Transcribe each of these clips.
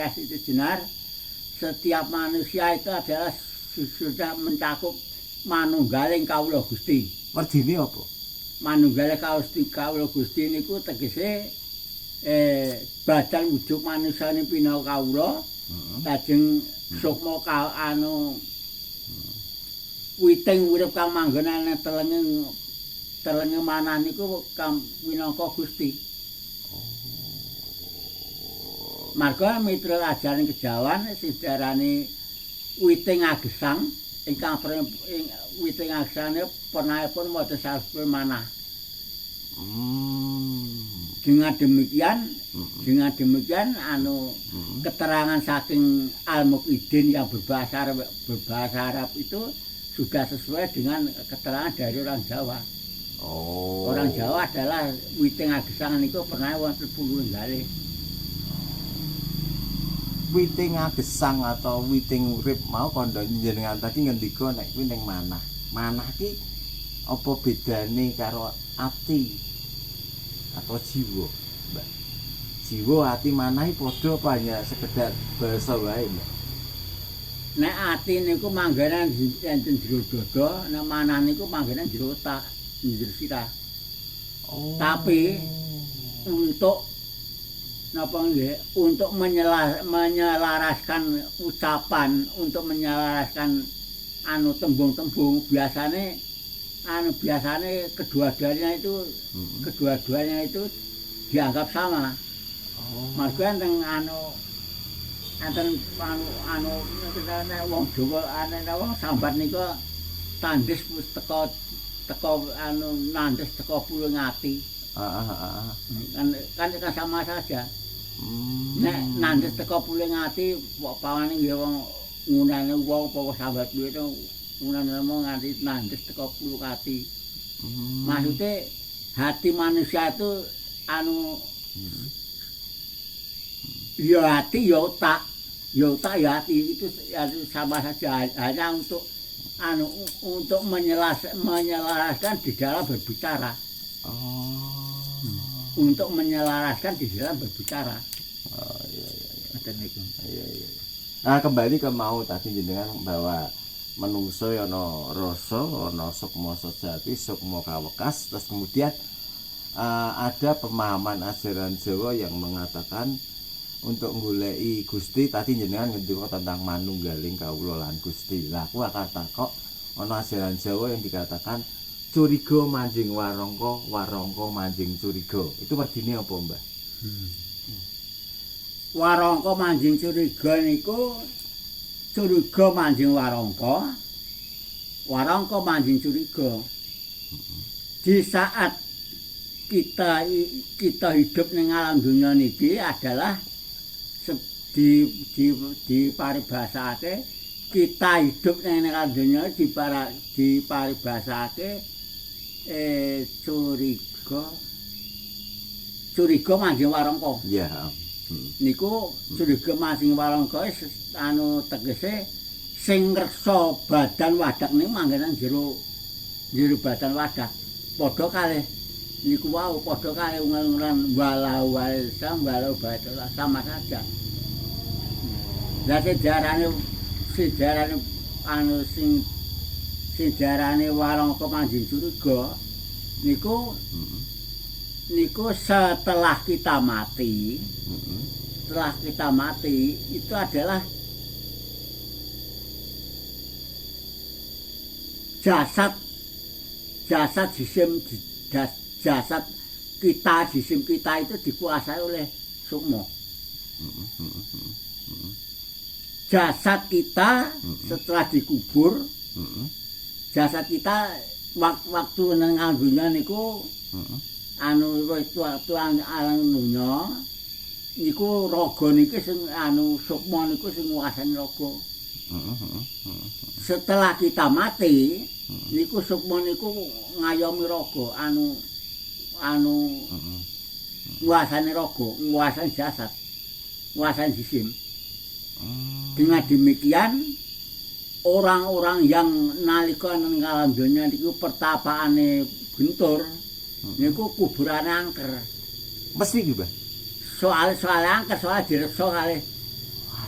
proses itu benar, setiap manusia itu adalah sudah mencakup manunggaling kawula Gusti. Werdine apa? Manunggaling kawula Gusti niku tegese badan wujud manusia ini pinawu kawula, lajeng sukma witing urip kang manggonane telenge manah niku minangka Gusti. Marga mitra ajaran kejawan sing diarani witing agesang ingkang witing agesane pernahipun maca sarpe manah. Dengan demikian keterangan saking Al-Muqidin yang berbahasa Arab itu sudah sesuai dengan keterangan dari orang Jawa. Oh. Orang Jawa adalah witing agesang niku pernah wonten pulunggalih. Witing agesang atau witing urip mau kandha jenengan tadi ngendika nek kuwi ning manah. Manah ki apa bedane karo ati atau jiwa, Mbak? Jiwa, ati, manah padha apa hanya sekedar basa wae, Mbak? Nek ati niku mangganan enten jero dada, nek manah niku mangganan jero otak, jero sirah. Oh. Tapi untuk napa nggih, untuk menyelaraskan ucapan, untuk menyelaraskan tembung-tembung biasane kedua-duanya itu dianggap sama. Oh. Marga enten wong Jawa wong sambat niku tandis teko nandes teko pulung ati. Kan sama saja. Nek nandes teko pulung ati pawane nggih wong ngunane wong apa sambat kuwi itu ngunane nganti nandes teko pulung ati. Maksudnya hati manusia itu ya hati ya otak ya hati itu sama saja, hanya untuk menyelaraskan di dalam berbicara. Untuk menyelaraskan di dalam berbicara. Oh iya. Iya. Nah, kembali ke mau tadi jenengan bahwa menungso ana rasa, ana sukma sejati, sukma kawekas, terus kemudian ada pemahaman ajaran Jawa yang mengatakan untuk nggoleki Gusti tadi jenengan ngendika tentang manunggaling kawula lan Gusti. Lah aku akan takok ana ajaran Jawa yang dikatakan curiga manjing warangka, warangka manjing curiga. Itu werdine apa, Mbah? Warangka manjing curiga niku curiga manjing warangka, warangka manjing curiga. Di saat kita hidup ning alam dunia niki adalah di paribasake kita hidup ning alam dunia di paribasake curiga manjing warangka. Iya. Niku curiga manjing warangka tegese sing ngreksa badan wadak niku manggenan jero badan wadak. Padha kalih niku wau padha kalih ngulang walau walau badan sama saja. Lah sejarane sing diarani warangka manjing curiga niku setelah kita mati, itu adalah jasad jisim kita itu dikuasai oleh sukma. Jasad kita setelah dikubur, jasad kita waktu nang dunya niku waktu alang dunya niku raga niki sing sukma niku sing nguasani raga. Setelah kita mati niku sukma niku ngayomi raga nguasani raga, nguasani jasad, nguasani jisim. Dengan demikian orang-orang yang nalika nang alam donya niku pertapaane gentur niku kuburane angker. Mesti iki, Mbah. Soal angker, soal direksa kalih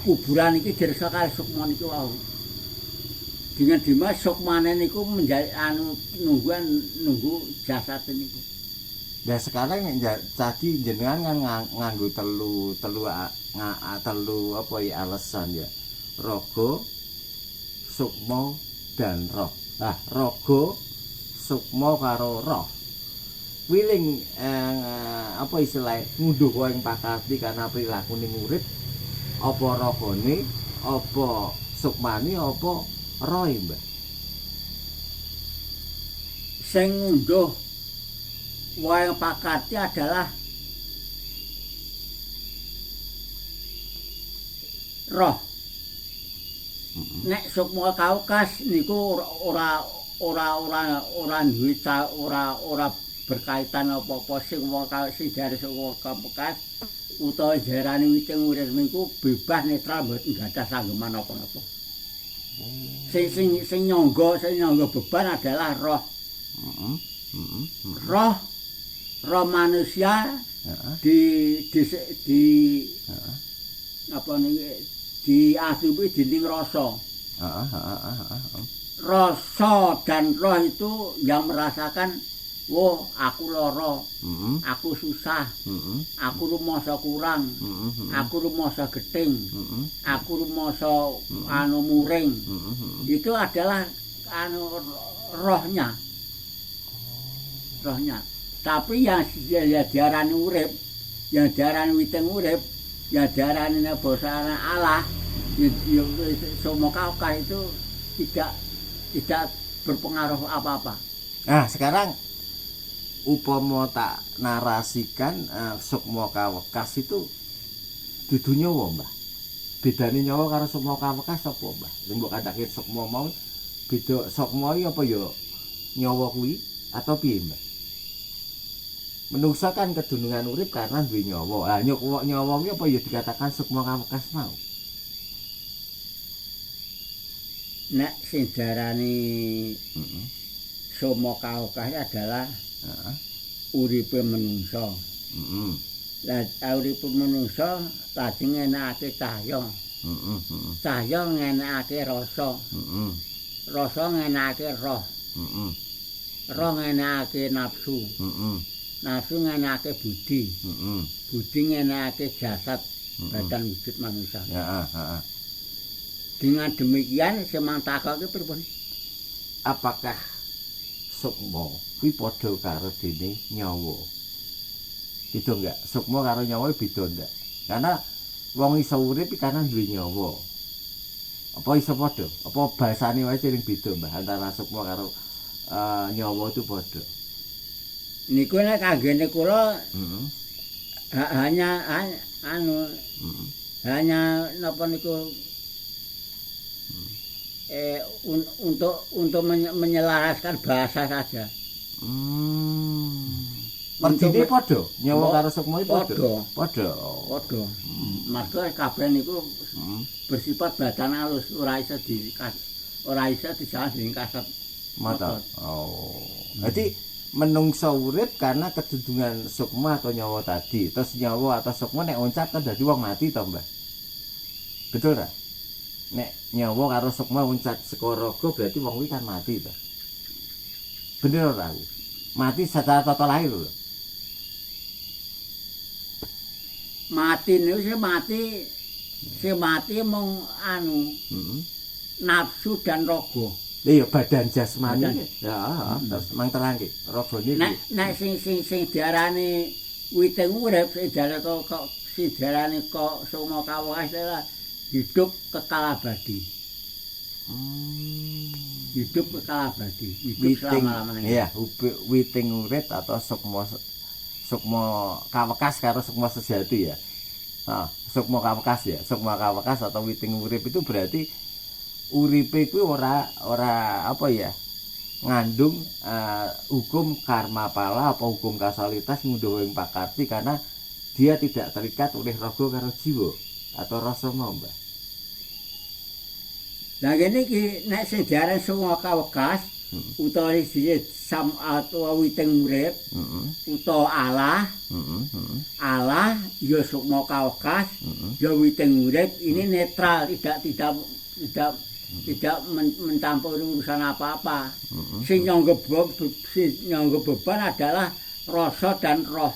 kuburan iki diresa kali Sukma niku wau. Dengan Dimas Sukmane niku nunggu jasad niku. Nah sekarang tadi jenengan kan nganggo telu apa ya alasan ya. Raga, Sukma dan Roh. Nah, Raga, Sukma karo Roh. Wiling apa istilahnya ngunduh kowe ing pakarti karena prilakune urip apa ragane, apa Sukmane, apa roe, Mbah? Sing ngunduh wayang pakarti adalah roh. Nek Sukma Kaukas niku ora duwe ora berkaitan apa-apa sing dari Sukma Kaukas utawa jarane witing urip niku bebas netral mboten gadah sanggeman apa-apa. Sing nyangga beban adalah roh. Roh manusia di apa niki diasupi dinding rasa. Rasa dan roh itu yang merasakan, "Wah, aku lara, aku susah, aku rumangsa kurang, aku rumangsa gething, aku rumangsa muring." Itu adalah rohnya. Rohnya. Tapi yang diarani urip, yang diarani witing urip, yang diarani basa Allah, Sukma Kaukas itu tidak berpengaruh apa-apa. Nah, sekarang upama tak narasikan Sukma Kaukas itu dudu nyawa, Mbah. Bedane nyawa karo Sukma Kaukas apa, Mbah? Lha mbok kandhake Sukma mau beda Sukma iki apa ya nyawa kuwi atau piye, Mbah? Menungsa kan kedunungan urip karena duwe nyawa. Lah nyawa kuwi apa ya dikatakan Sukma Kaukas mau? Nek sing darani Sukma Kaukas adalah uripe menungsa. Lah uripe menungsa lajeng ngenekake cahya. Cahya ngenekake rasa. Rasa ngenekake roh. Roh ngenekake nafsu. Nafsu ngenekake budi. Budi ngenekake jasad badan wujud manusia. Dengan demikian semang takoke pripun? Apakah Sukma kuwi padha karo dene nyawa? Beda enggak? Sukma karo nyawa beda enggak? Karena wong iso urip karena duwe nyawa. Apa iso padha? Apa bahasane wae sing beda, Mbah, antara Sukma karo nyawa itu padha? Niku nek kanggene kula hanya hanya napa niku untuk menyelaraskan bahasa saja. Partine padha, nyawa karo Sukma padha. Padha. Mergo kabeh niku bersifat badan halus, ora iso dijalan dening kasat mata. Jadi menungso urip karena kedudungan Sukma atau nyawa tadi. Terus nyawa atau Sukma nek oncat kan dadi wong mati to, Mbah. Betul ta? Nek nyawa karo Sukma oncat saka raga berarti wong kuwi kan mati to. Bener ora? Mati secara tata lahir lho. Mati niku sing mati mung nafsu dan raga. Iya badan jasmani. Ya, terus mang terangke. Ragane nek sing diarani witing urip sing diarani kok Sukma Kaukas adalah hidup kekal abadi. Hidup kekal abadi, hidup selama-lamanya. Iya, witing urip atau Sukma Kaukas karo Sukma sejati ya. Nah, Sukma Kaukas ya. Sukma Kaukas atau witing urip itu berarti uripe kuwi ora apa ya? Ngandung hukum karma pala apa hukum kasalitas ngunduh ing pakarti karena dia tidak terikat oleh raga karo jiwa atau rasa mau, Mbah. Lah ngene iki nek sing diaran Sukma Kaukas utawa isine sam atau witing urip, utawa Allah, Allah ya sukma kawekas, ya witing urip, ini netral, tidak mencampuri urusan apa-apa. Sing nyangga beban adalah rasa dan roh.